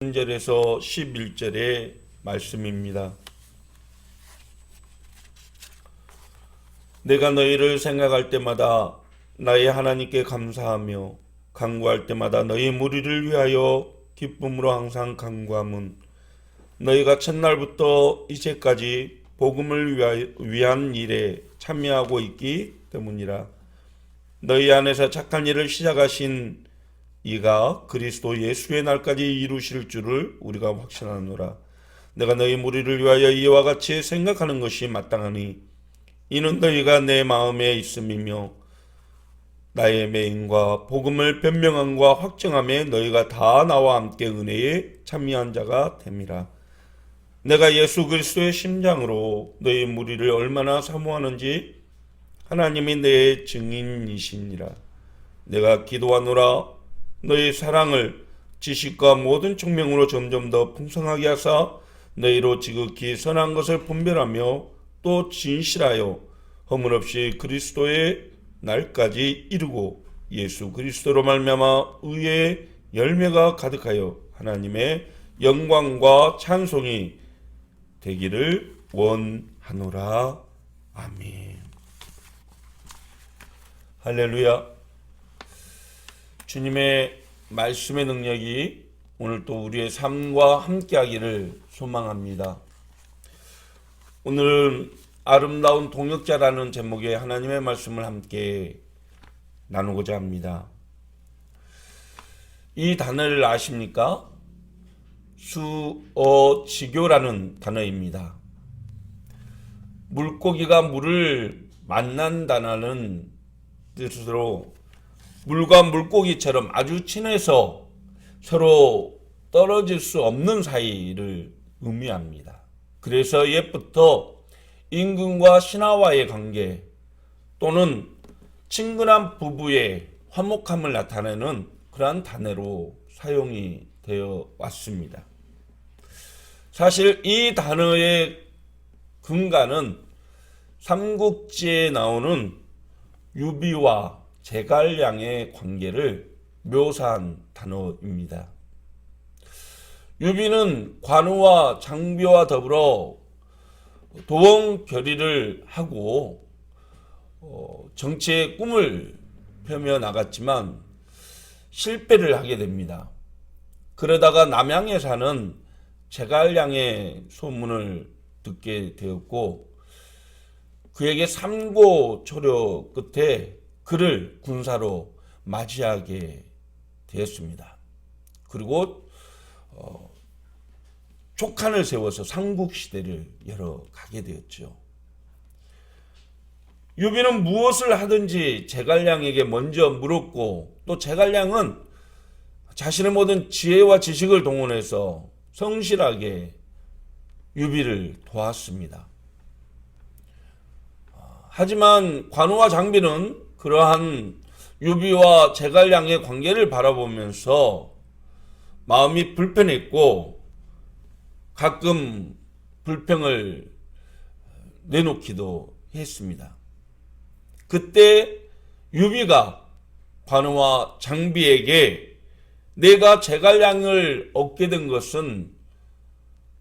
1절에서 11절의 말씀입니다. 내가 너희를 생각할 때마다 나의 하나님께 감사하며 간구할 때마다 너희 무리를 위하여 기쁨으로 항상 간구함은 너희가 첫날부터 이제까지 복음을 위한 일에 참여하고 있기 때문이라. 너희 안에서 착한 일을 시작하신 이가 그리스도 예수의 날까지 이루실 줄을 우리가 확신하노라. 내가 너희 무리를 위하여 이와 같이 생각하는 것이 마땅하니 이는 너희가 내 마음에 있음이며 나의 맹인과 복음을 변명함과 확정함에 너희가 다 나와 함께 은혜에 참여한 자가 됨이라. 내가 예수 그리스도의 심장으로 너희 무리를 얼마나 사모하는지 하나님이 내 증인이시니라. 내가 기도하노라. 너희 사랑을 지식과 모든 총명으로 점점 더 풍성하게 하사 너희로 지극히 선한 것을 분별하며 또 진실하여 허물없이 그리스도의 날까지 이루고 예수 그리스도로 말미암아 의의 열매가 가득하여 하나님의 영광과 찬송이 되기를 원하노라. 아멘. 할렐루야. 주님의 말씀의 능력이 오늘 또 우리의 삶과 함께하기를 소망합니다. 오늘 아름다운 동역자라는 제목의 하나님의 말씀을 함께 나누고자 합니다. 이 단어를 아십니까? 수어지교라는 단어입니다. 물고기가 물을 만난다는 뜻으로 물과 물고기처럼 아주 친해서 서로 떨어질 수 없는 사이를 의미합니다. 그래서 옛부터 임금과 신하와의 관계 또는 친근한 부부의 화목함을 나타내는 그러한 단어로 사용이 되어 왔습니다. 사실 이 단어의 근간은 삼국지에 나오는 유비와 제갈량의 관계를 묘사한 단어입니다. 유비는 관우와 장비와 더불어 도원 결의를 하고 정치의 꿈을 펴며 나갔지만 실패를 하게 됩니다. 그러다가 남양에 사는 제갈량의 소문을 듣게 되었고 그에게 삼고초려 끝에 그를 군사로 맞이하게 되었습니다. 그리고 촉한을 세워서 삼국시대를 열어가게 되었죠. 유비는 무엇을 하든지 제갈량에게 먼저 물었고 또 제갈량은 자신의 모든 지혜와 지식을 동원해서 성실하게 유비를 도왔습니다. 하지만 관우와 장비는 그러한 유비와 제갈량의 관계를 바라보면서 마음이 불편했고 가끔 불평을 내놓기도 했습니다. 그때 유비가 관우와 장비에게 내가 제갈량을 얻게 된 것은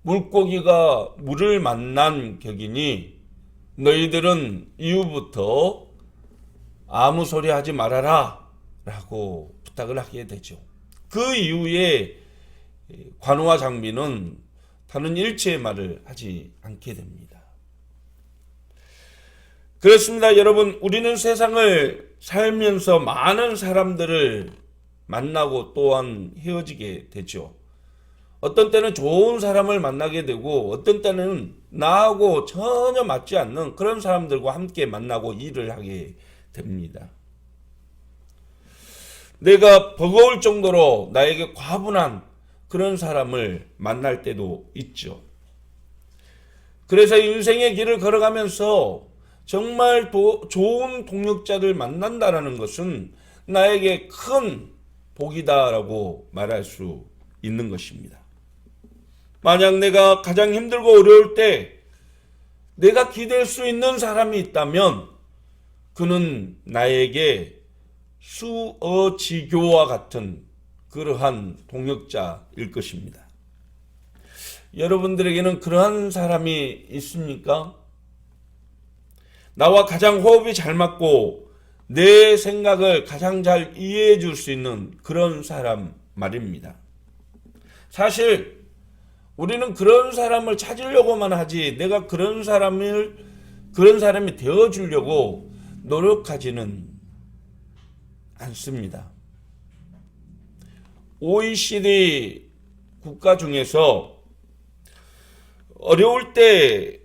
물고기가 물을 만난 격이니 너희들은 이후부터 아무 소리 하지 말아라 라고 부탁을 하게 되죠. 그 이후에 관우와 장비는 다른 일체의 말을 하지 않게 됩니다. 그렇습니다. 여러분, 우리는 세상을 살면서 많은 사람들을 만나고 또한 헤어지게 되죠. 어떤 때는 좋은 사람을 만나게 되고 어떤 때는 나하고 전혀 맞지 않는 그런 사람들과 함께 만나고 일을 하게 됩니다. 내가 버거울 정도로 나에게 과분한 그런 사람을 만날 때도 있죠. 그래서 인생의 길을 걸어가면서 정말 좋은 동역자를 만난다는 것은 나에게 큰 복이다라고 말할 수 있는 것입니다. 만약 내가 가장 힘들고 어려울 때 내가 기댈 수 있는 사람이 있다면 그는 나에게 수어지교와 같은 그러한 동역자일 것입니다. 여러분들에게는 그러한 사람이 있습니까? 나와 가장 호흡이 잘 맞고 내 생각을 가장 잘 이해해 줄 수 있는 그런 사람 말입니다. 사실 우리는 그런 사람을 찾으려고만 하지 내가 그런 사람이 되어 주려고 노력하지는 않습니다. OECD 국가 중에서 어려울 때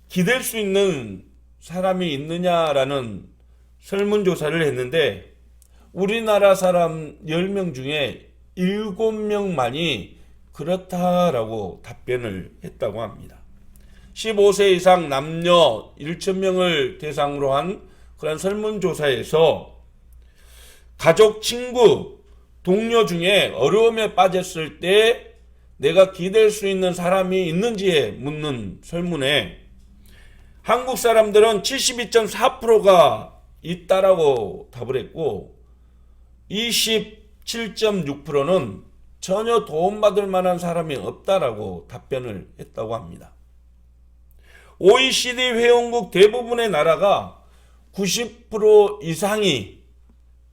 기댈 수 있는 사람이 있느냐라는 설문조사를 했는데 우리나라 사람 10명 중에 7명만이 그렇다라고 답변을 했다고 합니다. 15세 이상 남녀 1,000명을 대상으로 한 그런 설문조사에서 가족, 친구, 동료 중에 어려움에 빠졌을 때 내가 기댈 수 있는 사람이 있는지에 묻는 설문에 한국 사람들은 72.4%가 있다라고 답을 했고 27.6%는 전혀 도움받을 만한 사람이 없다라고 답변을 했다고 합니다. OECD 회원국 대부분의 나라가 90% 이상이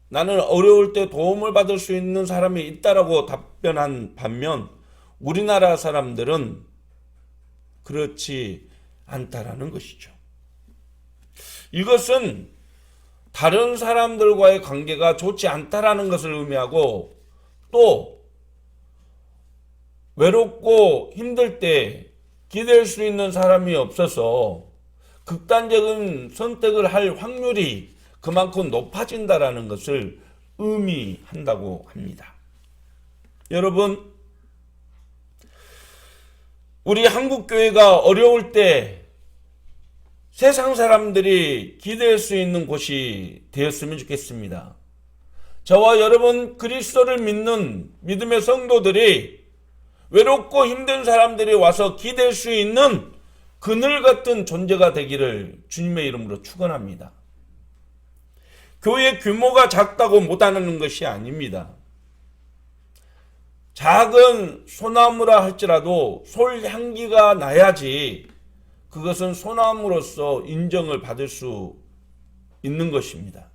나는 어려울 때 도움을 받을 수 있는 사람이 있다라고 답변한 반면 우리나라 사람들은 그렇지 않다라는 것이죠. 이것은 다른 사람들과의 관계가 좋지 않다라는 것을 의미하고 또 외롭고 힘들 때 기댈 수 있는 사람이 없어서 극단적인 선택을 할 확률이 그만큼 높아진다라는 것을 의미한다고 합니다. 여러분, 우리 한국교회가 어려울 때 세상 사람들이 기댈 수 있는 곳이 되었으면 좋겠습니다. 저와 여러분 그리스도를 믿는 믿음의 성도들이 외롭고 힘든 사람들이 와서 기댈 수 있는 그늘 같은 존재가 되기를 주님의 이름으로 축원합니다. 교회 규모가 작다고 못하는 것이 아닙니다. 작은 소나무라 할지라도 솔향기가 나야지 그것은 소나무로서 인정을 받을 수 있는 것입니다.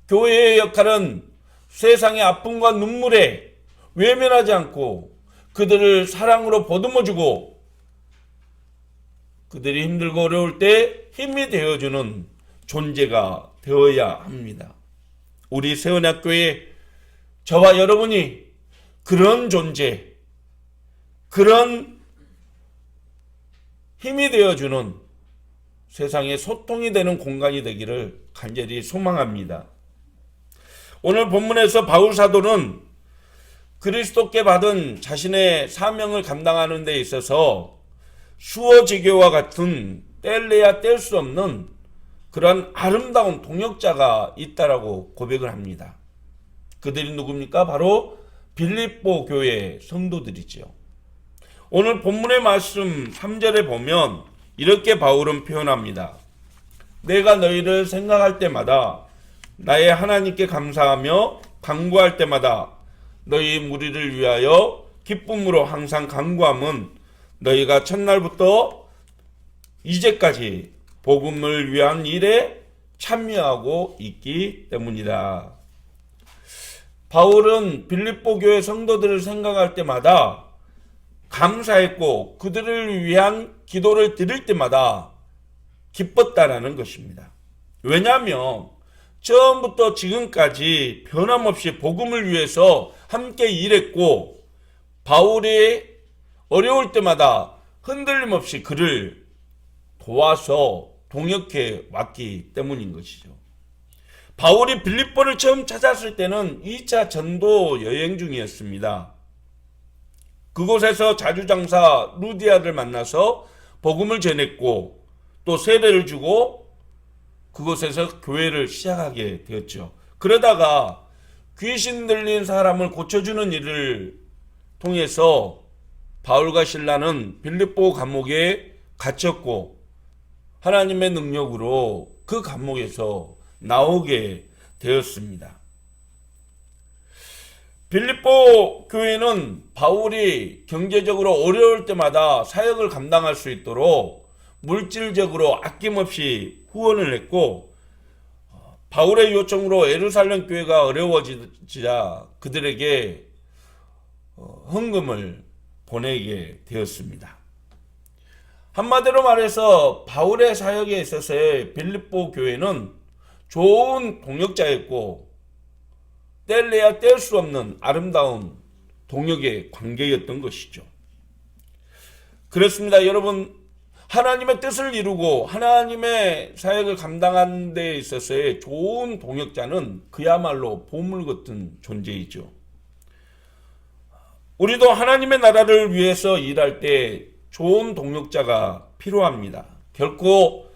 교회의 역할은 세상의 아픔과 눈물에 외면하지 않고 그들을 사랑으로 보듬어주고 그들이 힘들고 어려울 때 힘이 되어주는 존재가 되어야 합니다. 우리 세원학교에 저와 여러분이 그런 존재, 그런 힘이 되어주는 세상의 소통이 되는 공간이 되기를 간절히 소망합니다. 오늘 본문에서 바울 사도는 그리스도께 받은 자신의 사명을 감당하는 데 있어서 수어지교와 같은 뗄래야 뗄 수 없는 그런 아름다운 동역자가 있다라고 고백을 합니다. 그들이 누굽니까? 바로 빌립보 교회 성도들이죠. 오늘 본문의 말씀 3절에 보면 이렇게 바울은 표현합니다. 내가 너희를 생각할 때마다 나의 하나님께 감사하며 간구할 때마다 너희 무리를 위하여 기쁨으로 항상 간구함은 너희가 첫날부터 이제까지 복음을 위한 일에 참여하고 있기 때문이다. 바울은 빌립보 교회 성도들을 생각할 때마다 감사했고 그들을 위한 기도를 드릴 때마다 기뻤다라는 것입니다. 왜냐하면 처음부터 지금까지 변함없이 복음을 위해서 함께 일했고 바울이 어려울 때마다 흔들림 없이 그를 도와서 동역해 왔기 때문인 것이죠. 바울이 빌립보를 처음 찾았을 때는 2차 전도 여행 중이었습니다. 그곳에서 자주장사 루디아를 만나서 복음을 전했고 또 세례를 주고 그곳에서 교회를 시작하게 되었죠. 그러다가 귀신 들린 사람을 고쳐주는 일을 통해서 바울과 실라는 빌립보 감옥에 갇혔고 하나님의 능력으로 그 감옥에서 나오게 되었습니다. 빌립보 교회는 바울이 경제적으로 어려울 때마다 사역을 감당할 수 있도록 물질적으로 아낌없이 후원을 했고, 바울의 요청으로 예루살렘 교회가 어려워지자 그들에게 헌금을 보내게 되었습니다. 한마디로 말해서 바울의 사역에 있어서의 빌립보 교회는 좋은 동역자였고, 뗄래야 뗄 수 없는 아름다운 동역의 관계였던 것이죠. 그렇습니다. 여러분, 하나님의 뜻을 이루고 하나님의 사역을 감당하는 데 있어서의 좋은 동역자는 그야말로 보물 같은 존재이죠. 우리도 하나님의 나라를 위해서 일할 때 좋은 동역자가 필요합니다. 결코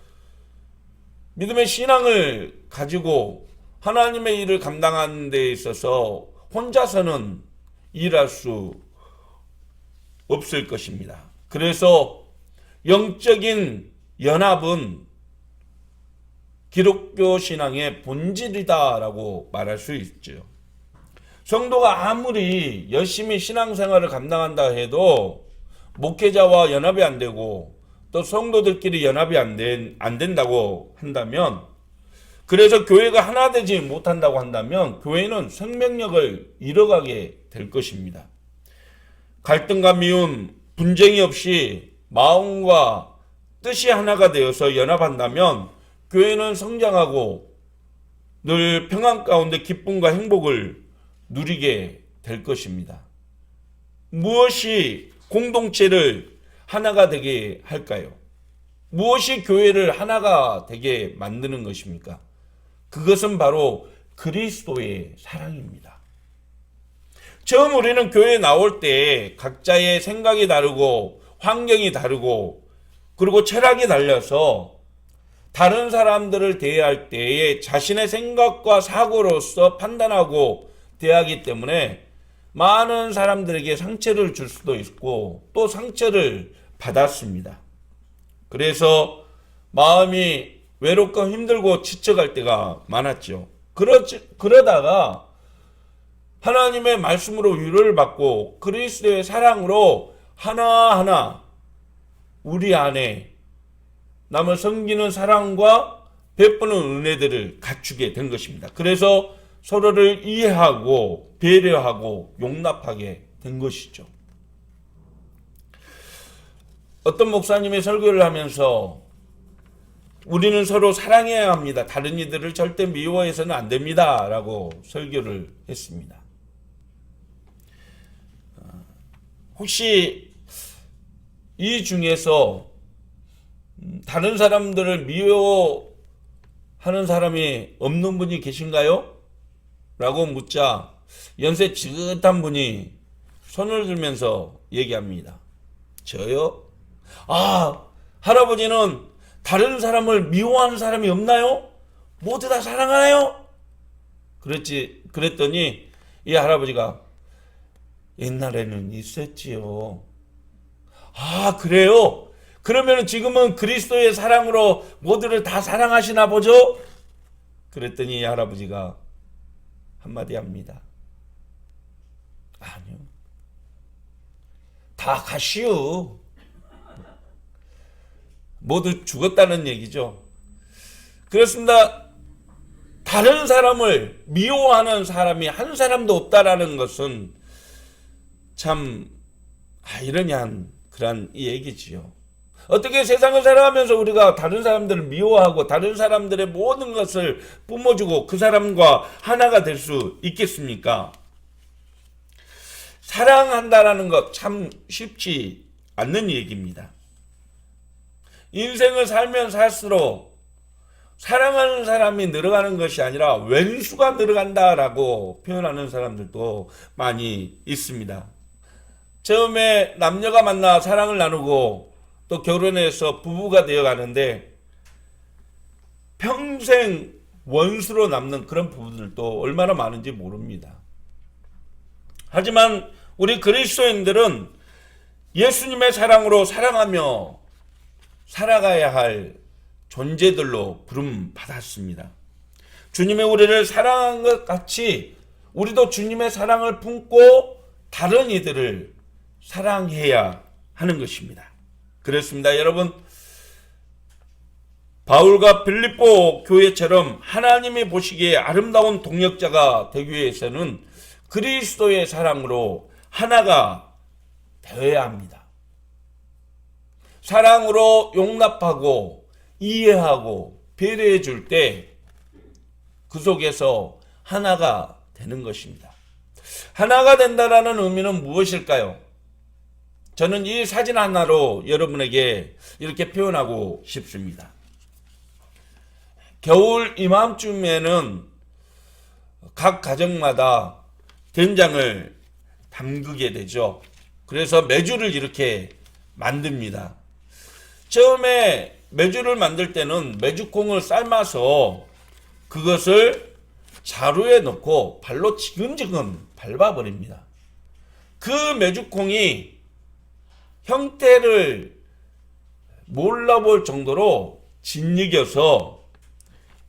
믿음의 신앙을 가지고 하나님의 일을 감당하는 데 있어서 혼자서는 일할 수 없을 것입니다. 그래서 영적인 연합은 기독교 신앙의 본질이다라고 말할 수 있죠. 성도가 아무리 열심히 신앙생활을 감당한다 해도 목회자와 연합이 안 되고 또 성도들끼리 연합이 안 된다고 한다면, 그래서 교회가 하나 되지 못한다고 한다면 교회는 생명력을 잃어가게 될 것입니다. 갈등과 미움, 분쟁이 없이 마음과 뜻이 하나가 되어서 연합한다면 교회는 성장하고 늘 평안 가운데 기쁨과 행복을 누리게 될 것입니다. 무엇이 공동체를 하나가 되게 할까요? 무엇이 교회를 하나가 되게 만드는 것입니까? 그것은 바로 그리스도의 사랑입니다. 처음 우리는 교회에 나올 때 각자의 생각이 다르고 환경이 다르고 그리고 철학이 달려서 다른 사람들을 대할 때에 자신의 생각과 사고로서 판단하고 대하기 때문에 많은 사람들에게 상처를 줄 수도 있고 또 상처를 받았습니다. 그래서 마음이 외롭고 힘들고 지쳐갈 때가 많았죠. 그러다가 하나님의 말씀으로 위로를 받고 그리스도의 사랑으로 하나하나 우리 안에 남을 섬기는 사랑과 베푸는 은혜들을 갖추게 된 것입니다. 그래서 서로를 이해하고 배려하고 용납하게 된 것이죠. 어떤 목사님이 설교를 하면서 우리는 서로 사랑해야 합니다. 다른 이들을 절대 미워해서는 안 됩니다. 라고 설교를 했습니다. 혹시 이 중에서 다른 사람들을 미워하는 사람이 없는 분이 계신가요? 라고 묻자 연세 지긋한 분이 손을 들면서 얘기합니다. 저요? 할아버지는 다른 사람을 미워하는 사람이 없나요? 모두 다 사랑하나요? 그랬더니 이 할아버지가 옛날에는 있었지요. 그래요? 그러면 지금은 그리스도의 사랑으로 모두를 다 사랑하시나 보죠? 그랬더니 이 할아버지가 한마디 합니다. 아니요. 다 가시오. 모두 죽었다는 얘기죠. 그렇습니다. 다른 사람을 미워하는 사람이 한 사람도 없다라는 것은 참 이러냐는 그런 얘기지요. 어떻게 세상을 살아가면서 우리가 다른 사람들을 미워하고 다른 사람들의 모든 것을 뿜어주고 그 사람과 하나가 될 수 있겠습니까? 사랑한다라는 것 참 쉽지 않는 얘기입니다. 인생을 살면 살수록 사랑하는 사람이 늘어가는 것이 아니라 왼수가 늘어간다라고 표현하는 사람들도 많이 있습니다. 처음에 남녀가 만나 사랑을 나누고 또 결혼해서 부부가 되어가는데 평생 원수로 남는 그런 부부들도 얼마나 많은지 모릅니다. 하지만 우리 그리스도인들은 예수님의 사랑으로 사랑하며 살아가야 할 존재들로 부름 받았습니다. 주님의 우리를 사랑한 것 같이 우리도 주님의 사랑을 품고 다른 이들을 사랑해야 하는 것입니다. 그렇습니다. 여러분, 바울과 빌립보 교회처럼 하나님이 보시기에 아름다운 동역자가 되기 위해서는 그리스도의 사랑으로 하나가 되어야 합니다. 사랑으로 용납하고 이해하고 배려해 줄 때 그 속에서 하나가 되는 것입니다. 하나가 된다라는 의미는 무엇일까요? 저는 이 사진 하나로 여러분에게 이렇게 표현하고 싶습니다. 겨울 이맘쯤에는 각 가정마다 된장을 담그게 되죠. 그래서 메주를 이렇게 만듭니다. 처음에 메주를 만들 때는 메주콩을 삶아서 그것을 자루에 넣고 발로 지근지근 밟아버립니다. 그 메주콩이 형태를 몰라볼 정도로 짓이겨서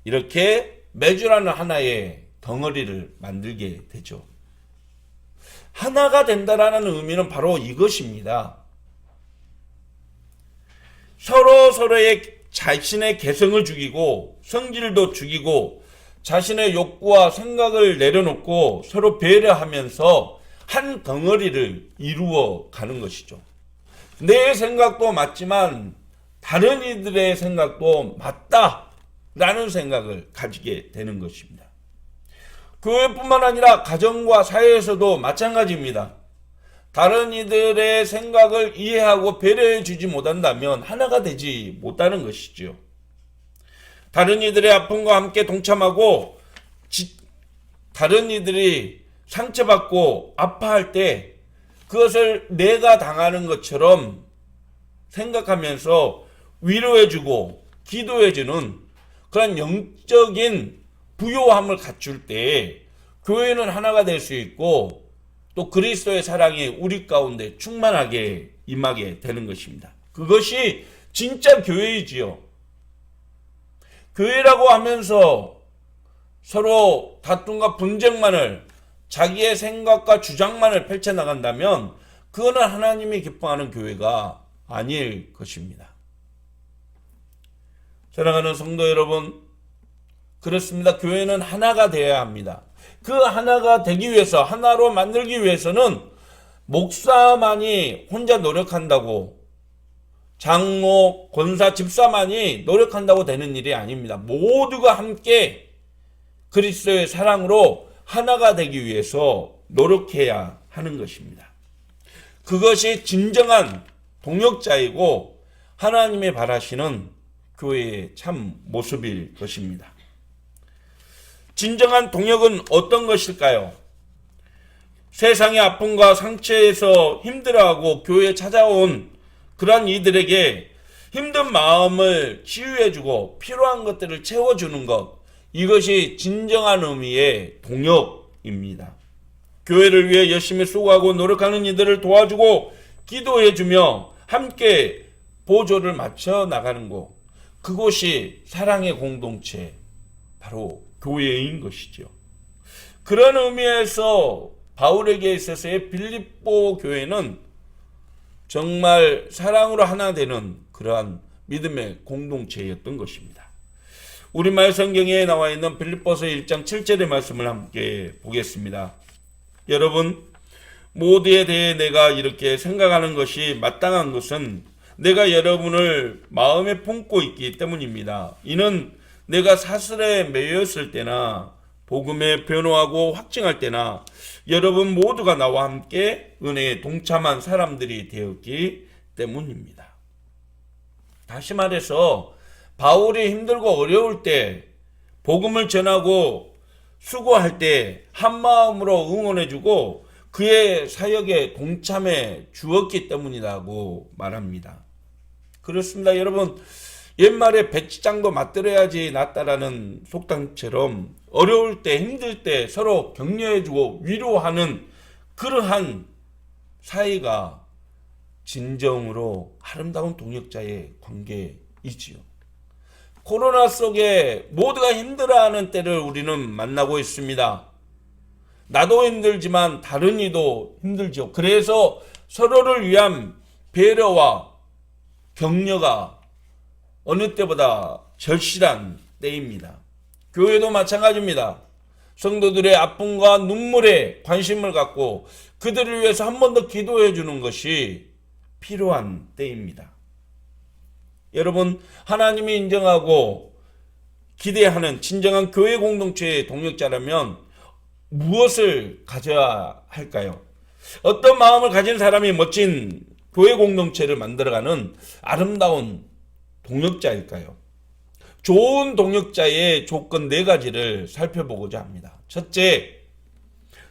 이렇게 메주라는 하나의 덩어리를 만들게 되죠. 하나가 된다라는 의미는 바로 이것입니다. 서로의 자신의 개성을 죽이고 성질도 죽이고 자신의 욕구와 생각을 내려놓고 서로 배려하면서 한 덩어리를 이루어 가는 것이죠. 내 생각도 맞지만 다른 이들의 생각도 맞다라는 생각을 가지게 되는 것입니다. 교회뿐만 아니라 가정과 사회에서도 마찬가지입니다. 다른 이들의 생각을 이해하고 배려해 주지 못한다면 하나가 되지 못하는 것이죠. 다른 이들의 아픔과 함께 동참하고 다른 이들이 상처받고 아파할 때 그것을 내가 당하는 것처럼 생각하면서 위로해주고 기도해주는 그런 영적인 부요함을 갖출 때 교회는 하나가 될 수 있고 또 그리스도의 사랑이 우리 가운데 충만하게 임하게 되는 것입니다. 그것이 진짜 교회이지요. 교회라고 하면서 서로 다툼과 분쟁만을 자기의 생각과 주장만을 펼쳐나간다면 그거는 하나님이 기뻐하는 교회가 아닐 것입니다. 사랑하는 성도 여러분, 그렇습니다. 교회는 하나가 되어야 합니다. 그 하나가 되기 위해서, 하나로 만들기 위해서는 목사만이 혼자 노력한다고, 장로, 권사, 집사만이 노력한다고 되는 일이 아닙니다. 모두가 함께 그리스도의 사랑으로 하나가 되기 위해서 노력해야 하는 것입니다. 그것이 진정한 동역자이고 하나님의 바라시는 교회의 참 모습일 것입니다. 진정한 동역은 어떤 것일까요? 세상의 아픔과 상처에서 힘들어하고 교회에 찾아온 그러한 이들에게 힘든 마음을 치유해주고 필요한 것들을 채워주는 것, 이것이 진정한 의미의 동역입니다. 교회를 위해 열심히 수고하고 노력하는 이들을 도와주고 기도해주며 함께 보조를 맞춰 나가는 곳, 그곳이 사랑의 공동체, 바로 교회인 것이죠. 그런 의미에서 바울에게 있어서의 빌립보 교회는 정말 사랑으로 하나 되는 그러한 믿음의 공동체였던 것입니다. 우리말 성경에 나와 있는 빌립보서 1장 7절의 말씀을 함께 보겠습니다. 여러분, 모두에 대해 내가 이렇게 생각하는 것이 마땅한 것은 내가 여러분을 마음에 품고 있기 때문입니다. 이는 내가 사슬에 매였을 때나 복음에 변호하고 확증할 때나 여러분 모두가 나와 함께 은혜에 동참한 사람들이 되었기 때문입니다. 다시 말해서 바울이 힘들고 어려울 때 복음을 전하고 수고할 때 한마음으로 응원해주고 그의 사역에 동참해 주었기 때문이라고 말합니다. 그렇습니다. 여러분, 옛말에 배치장도 맞들어야지 낫다라는 속담처럼 어려울 때 힘들 때 서로 격려해주고 위로하는 그러한 사이가 진정으로 아름다운 동역자의 관계이지요. 코로나 속에 모두가 힘들어하는 때를 우리는 만나고 있습니다. 나도 힘들지만 다른 이도 힘들죠. 그래서 서로를 위한 배려와 격려가 어느 때보다 절실한 때입니다. 교회도 마찬가지입니다. 성도들의 아픔과 눈물에 관심을 갖고 그들을 위해서 한 번 더 기도해 주는 것이 필요한 때입니다. 여러분, 하나님이 인정하고 기대하는 진정한 교회 공동체의 동역자라면 무엇을 가져야 할까요? 어떤 마음을 가진 사람이 멋진 교회 공동체를 만들어가는 아름다운 동역자일까요? 좋은 동역자의 조건 4가지를 살펴보고자 합니다. 첫째,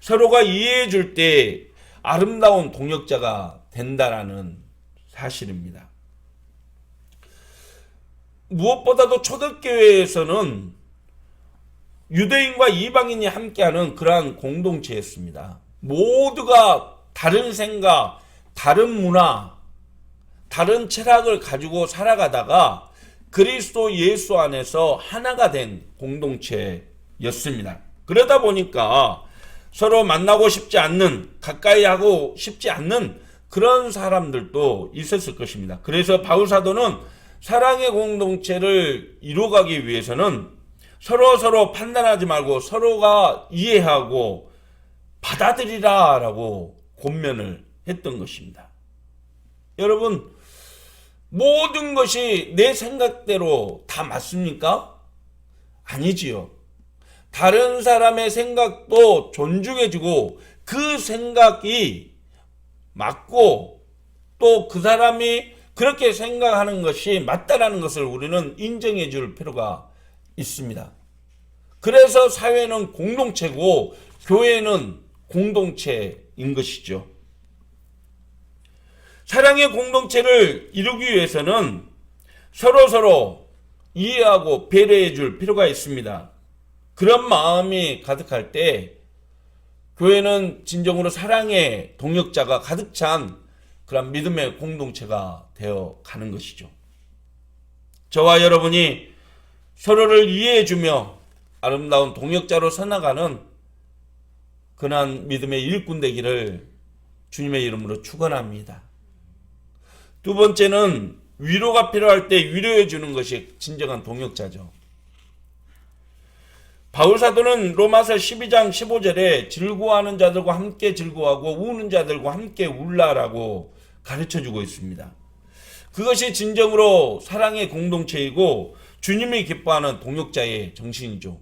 서로가 이해해 줄 때 아름다운 동역자가 된다라는 사실입니다. 무엇보다도 초대교회에서는 유대인과 이방인이 함께하는 그러한 공동체였습니다. 모두가 다른 생각, 다른 문화, 다른 철학을 가지고 살아가다가 그리스도 예수 안에서 하나가 된 공동체였습니다. 그러다 보니까 서로 만나고 싶지 않는, 가까이 하고 싶지 않는 그런 사람들도 있었을 것입니다. 그래서 바울 사도는 사랑의 공동체를 이루어가기 위해서는 서로 판단하지 말고 서로가 이해하고 받아들이라라고 권면을 했던 것입니다. 여러분, 모든 것이 내 생각대로 다 맞습니까? 아니지요. 다른 사람의 생각도 존중해주고 그 생각이 맞고 또 그 사람이 그렇게 생각하는 것이 맞다라는 것을 우리는 인정해 줄 필요가 있습니다. 그래서 사회는 공동체고 교회는 공동체인 것이죠. 사랑의 공동체를 이루기 위해서는 서로 이해하고 배려해 줄 필요가 있습니다. 그런 마음이 가득할 때 교회는 진정으로 사랑의 동역자가 가득 찬 그런 믿음의 공동체가 되어 가는 것이죠. 저와 여러분이 서로를 이해해 주며 아름다운 동역자로 서나가는 그러한 믿음의 일꾼 되기를 주님의 이름으로 축원합니다. 두 번째는 위로가 필요할 때 위로해 주는 것이 진정한 동역자죠. 바울 사도는 로마서 12장 15절에 즐거워하는 자들과 함께 즐거워하고 우는 자들과 함께 울라라고 가르쳐 주고 있습니다. 그것이 진정으로 사랑의 공동체이고 주님이 기뻐하는 동역자의 정신이죠.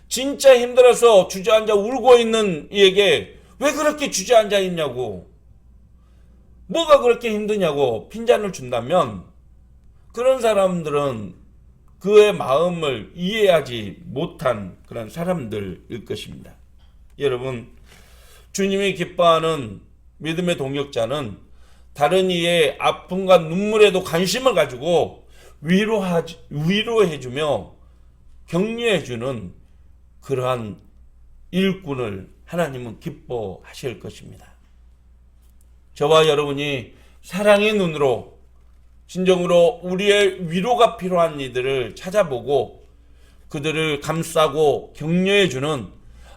진짜 힘들어서 주저앉아 울고 있는 이에게 왜 그렇게 주저앉아 있냐고, 뭐가 그렇게 힘드냐고 핀잔을 준다면 그런 사람들은 그의 마음을 이해하지 못한 그런 사람들일 것입니다. 여러분, 주님이 기뻐하는 믿음의 동역자는 다른 이의 아픔과 눈물에도 관심을 가지고 위로해주며 격려해주는 그러한 일꾼을 하나님은 기뻐하실 것입니다. 저와 여러분이 사랑의 눈으로 진정으로 우리의 위로가 필요한 이들을 찾아보고 그들을 감싸고 격려해주는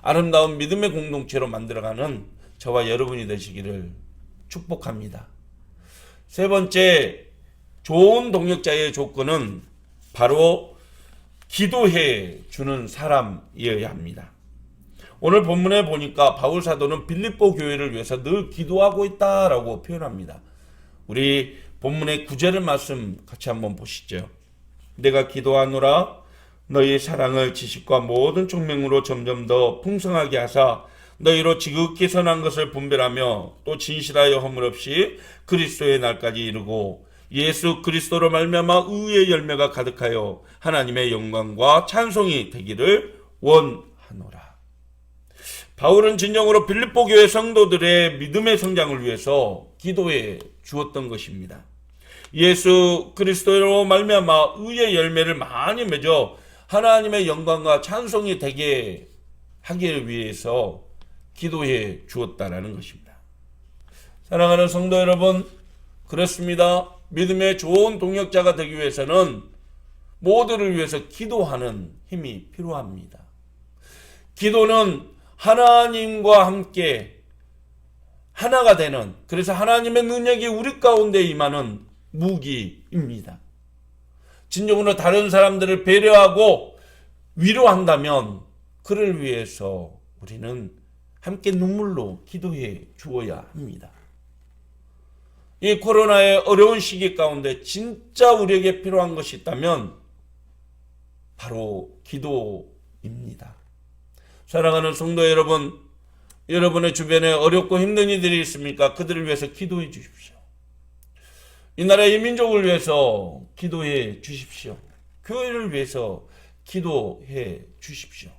아름다운 믿음의 공동체로 만들어가는 저와 여러분이 되시기를 축복합니다. 세 번째, 좋은 동역자의 조건은 바로 기도해 주는 사람이어야 합니다. 오늘 본문에 보니까 바울 사도는 빌립보 교회를 위해서 늘 기도하고 있다라고 표현합니다. 우리 본문의 9절의 말씀 같이 한번 보시죠. 내가 기도하노라 너희의 사랑을 지식과 모든 총명으로 점점 더 풍성하게 하사 너희로 지극히 선한 것을 분별하며 또 진실하여 허물 없이 그리스도의 날까지 이루고 예수 그리스도로 말미암아 의의 열매가 가득하여 하나님의 영광과 찬송이 되기를 원하노라. 바울은 진정으로 빌립보 교회 성도들의 믿음의 성장을 위해서 기도해 주었던 것입니다. 예수 그리스도로 말미암아 의의 열매를 많이 맺어 하나님의 영광과 찬송이 되게 하기 위해서 기도해 주었다라는 것입니다. 사랑하는 성도 여러분, 그렇습니다. 믿음의 좋은 동역자가 되기 위해서는 모두를 위해서 기도하는 힘이 필요합니다. 기도는 하나님과 함께 하나가 되는, 그래서 하나님의 능력이 우리 가운데 임하는 무기입니다. 진정으로 다른 사람들을 배려하고 위로한다면 그를 위해서 우리는 함께 눈물로 기도해 주어야 합니다. 이 코로나의 어려운 시기 가운데 진짜 우리에게 필요한 것이 있다면 바로 기도입니다. 사랑하는 성도 여러분, 여러분의 주변에 어렵고 힘든 이들이 있습니까? 그들을 위해서 기도해 주십시오. 이 나라의 민족을 위해서 기도해 주십시오. 교회를 위해서 기도해 주십시오.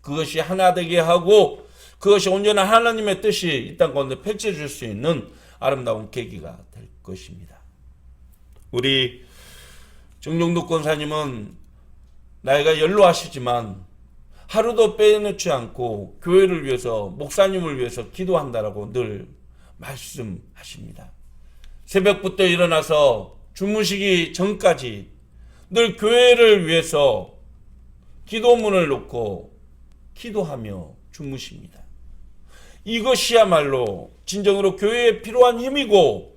그것이 하나 되게 하고 그것이 온전한 하나님의 뜻이 이 땅 가운데 펼쳐질 수 있는 아름다운 계기가 될 것입니다. 우리 정종덕 권사님은 나이가 연로하시지만 하루도 빼놓지 않고 교회를 위해서, 목사님을 위해서 기도한다라고 늘 말씀하십니다. 새벽부터 일어나서 주무시기 전까지 늘 교회를 위해서 기도문을 놓고 기도하며 주무십니다. 이것이야말로 진정으로 교회에 필요한 힘이고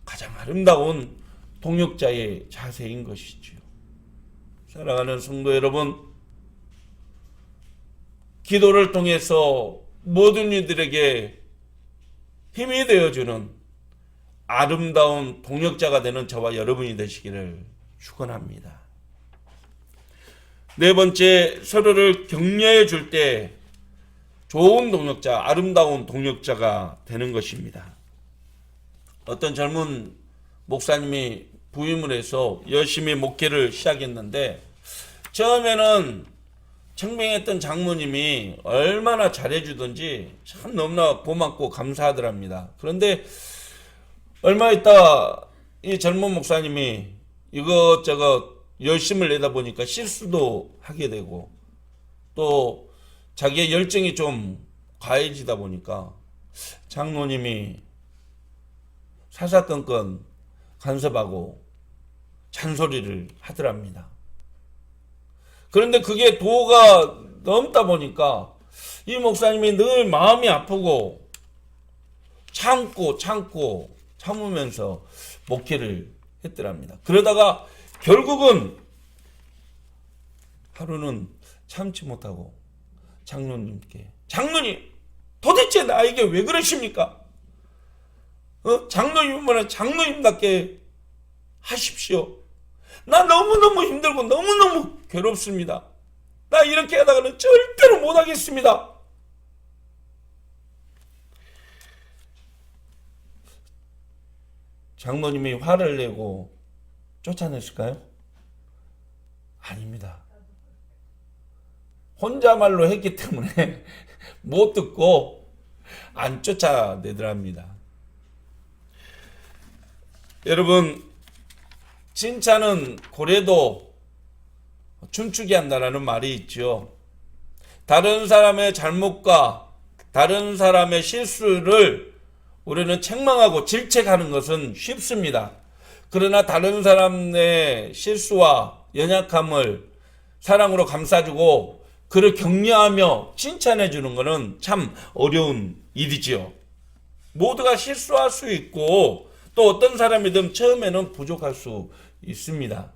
가장 아름다운 동역자의 자세인 것이지요. 사랑하는 성도 여러분, 기도를 통해서 모든 이들에게 힘이 되어주는 아름다운 동역자가 되는 저와 여러분이 되시기를 축원합니다. 네 번째, 서로를 격려해 줄 때 좋은 동역자, 아름다운 동역자가 되는 것입니다. 어떤 젊은 목사님이 부임을 해서 열심히 목회를 시작했는데 처음에는 청명했던 장모님이 얼마나 잘해주든지 참 너무나 고맙고 감사하더랍니다. 그런데 얼마 있다 이 젊은 목사님이 이것저것 열심을 내다 보니까 실수도 하게 되고 또 자기의 열정이 좀 과해지다 보니까 장로님이 사사건건 간섭하고 잔소리를 하더랍니다. 그런데 그게 도가 넘다 보니까 이 목사님이 늘 마음이 아프고 참으면서 목회를 했더랍니다. 그러다가 결국은 하루는 참지 못하고 장로님께, 장로님 도대체 나에게 왜 그러십니까? 장로님은 장로님답게 하십시오. 나 너무너무 힘들고 너무너무 괴롭습니다. 나 이렇게 하다가는 절대로 못하겠습니다. 장로님이 화를 내고 쫓아냈을까요? 아닙니다. 혼자말로 했기 때문에 못 듣고 안 쫓아내더랍니다. 여러분, 칭찬은 고래도 춤추게 한다는 말이 있죠. 다른 사람의 잘못과 다른 사람의 실수를 우리는 책망하고 질책하는 것은 쉽습니다. 그러나 다른 사람의 실수와 연약함을 사랑으로 감싸주고 그를 격려하며 칭찬해 주는 것은 참 어려운 일이지요. 모두가 실수할 수 있고 또 어떤 사람이든 처음에는 부족할 수 있습니다.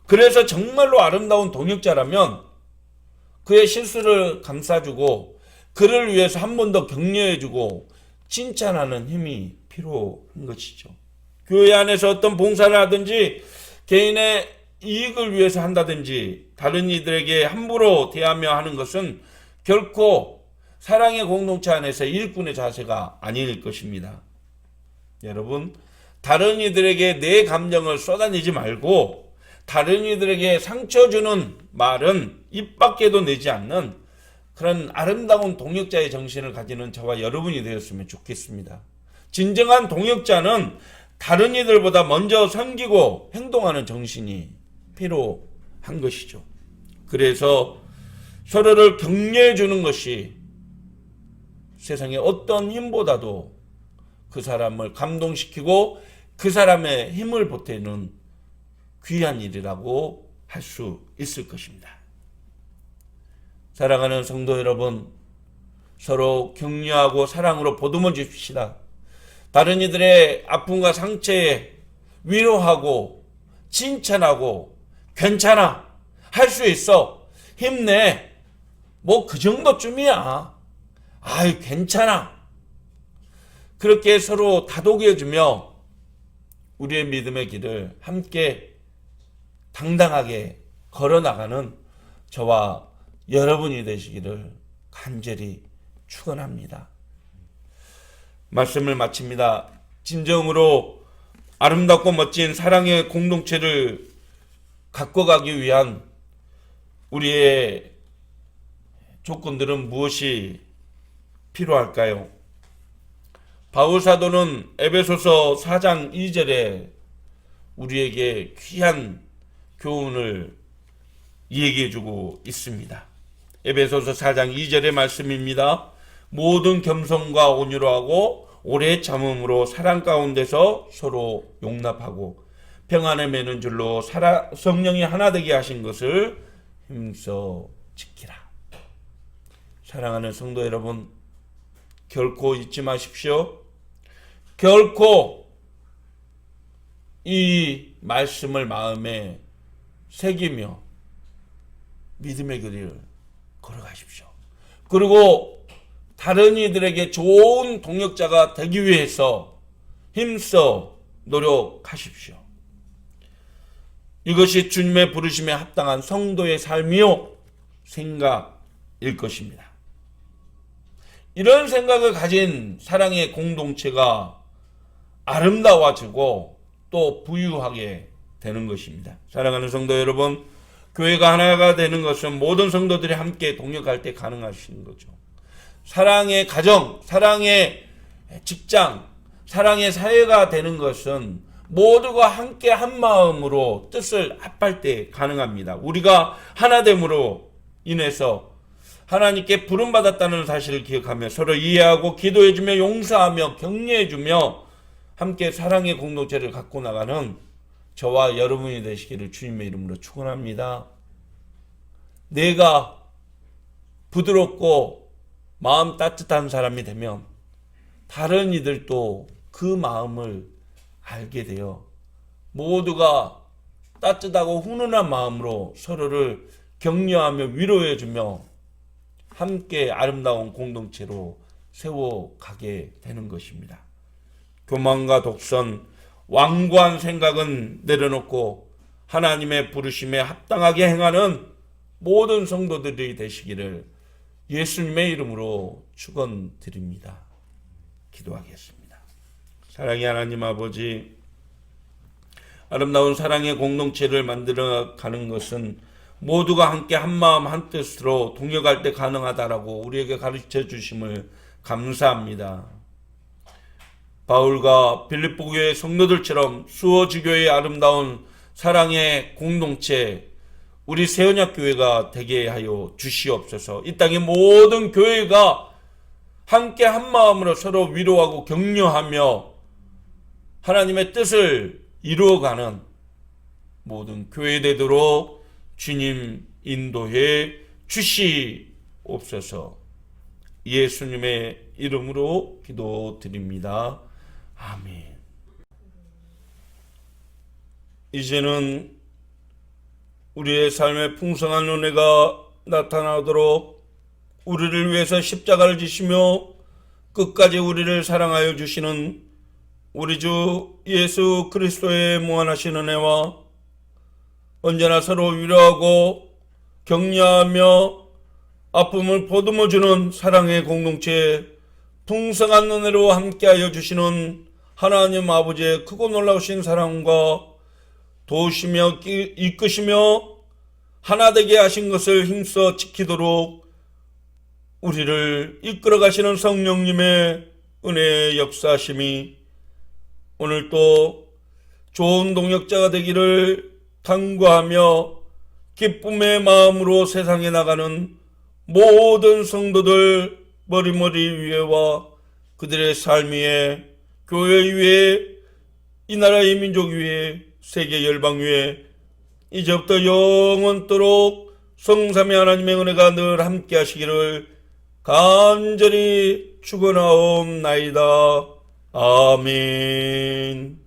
그래서 정말로 아름다운 동역자라면 그의 실수를 감싸주고 그를 위해서 한 번 더 격려해주고 칭찬하는 힘이 필요한 것이죠. 교회 안에서 어떤 봉사를 하든지 개인의 이익을 위해서 한다든지 다른 이들에게 함부로 대하며 하는 것은 결코 사랑의 공동체 안에서 일꾼의 자세가 아닐 것입니다. 여러분, 다른 이들에게 내 감정을 쏟아내지 말고 다른 이들에게 상처 주는 말은 입 밖에도 내지 않는 그런 아름다운 동역자의 정신을 가지는 저와 여러분이 되었으면 좋겠습니다. 진정한 동역자는 다른 이들보다 먼저 섬기고 행동하는 정신이 필요한 것이죠. 그래서 서로를 격려해 주는 것이 세상의 어떤 힘보다도 그 사람을 감동시키고 그 사람의 힘을 보태는 귀한 일이라고 할 수 있을 것입니다. 사랑하는 성도 여러분, 서로 격려하고 사랑으로 보듬어 줍시다. 다른 이들의 아픔과 상처에 위로하고 칭찬하고 괜찮아, 할 수 있어, 힘내, 뭐 그 정도쯤이야, 아이 괜찮아, 그렇게 서로 다독여주며 우리의 믿음의 길을 함께 당당하게 걸어나가는 저와 여러분이 되시기를 간절히 축원합니다. 말씀을 마칩니다. 진정으로 아름답고 멋진 사랑의 공동체를 갖고 가기 위한 우리의 조건들은 무엇이 필요할까요? 바울 사도는 에베소서 4장 2절에 우리에게 귀한 교훈을 얘기해주고 있습니다. 에베소서 4장 2절의 말씀입니다. 모든 겸손과 온유로 하고 오래 참음으로 사랑 가운데서 서로 용납하고 평안에 매는 줄로 성령이 하나 되게 하신 것을 힘써 지키라. 사랑하는 성도 여러분, 결코 잊지 마십시오. 결코 이 말씀을 마음에 새기며 믿음의 길을 걸어가십시오. 그리고 다른 이들에게 좋은 동역자가 되기 위해서 힘써 노력하십시오. 이것이 주님의 부르심에 합당한 성도의 삶이요 생각일 것입니다. 이런 생각을 가진 사랑의 공동체가 아름다워지고 또 부유하게 되는 것입니다. 사랑하는 성도 여러분, 교회가 하나가 되는 것은 모든 성도들이 함께 동역할 때 가능하신 거죠. 사랑의 가정, 사랑의 직장, 사랑의 사회가 되는 것은 모두가 함께 한 마음으로 뜻을 합할 때 가능합니다. 우리가 하나됨으로 인해서 하나님께 부름받았다는 사실을 기억하며 서로 이해하고 기도해주며 용서하며 격려해주며 함께 사랑의 공동체를 갖고 나가는 저와 여러분이 되시기를 주님의 이름으로 축원합니다. 내가 부드럽고 마음 따뜻한 사람이 되면 다른 이들도 그 마음을 알게 되어 모두가 따뜻하고 훈훈한 마음으로 서로를 격려하며 위로해주며 함께 아름다운 공동체로 세워가게 되는 것입니다. 교만과 독선, 완고한 생각은 내려놓고 하나님의 부르심에 합당하게 행하는 모든 성도들이 되시기를 예수님의 이름으로 축원드립니다. 기도하겠습니다. 사랑의 하나님 아버지, 아름다운 사랑의 공동체를 만들어 가는 것은 모두가 함께 한마음 한뜻으로 동역할 때 가능하다라고 우리에게 가르쳐 주심을 감사합니다. 바울과 빌립보 교회 성도들처럼 수어지교의 아름다운 사랑의 공동체, 우리 새언약교회가 되게 하여 주시옵소서. 이 땅의 모든 교회가 함께 한마음으로 서로 위로하고 격려하며 하나님의 뜻을 이루어가는 모든 교회 되도록 주님 인도해 주시옵소서. 예수님의 이름으로 기도드립니다. 아멘. 이제는 우리의 삶에 풍성한 은혜가 나타나도록 우리를 위해서 십자가를 지시며 끝까지 우리를 사랑하여 주시는 우리 주 예수 그리스도의 무한하신 은혜와 언제나 서로 위로하고 격려하며 아픔을 보듬어주는 사랑의 공동체, 풍성한 은혜로 함께하여 주시는 하나님 아버지의 크고 놀라우신 사랑과 도우시며 이끄시며 하나 되게 하신 것을 힘써 지키도록 우리를 이끌어 가시는 성령님의 은혜의 역사하심이 오늘도 좋은 동역자가 되기를 간구하며 기쁨의 마음으로 세상에 나가는 모든 성도들 머리머리 위에와 그들의 삶 위에, 교회 위에, 이 나라의 민족 위에, 세계 열방 위에 이제부터 영원토록 성삼위 하나님의 은혜가 늘 함께 하시기를 간절히 축원하옵나이다. 아멘.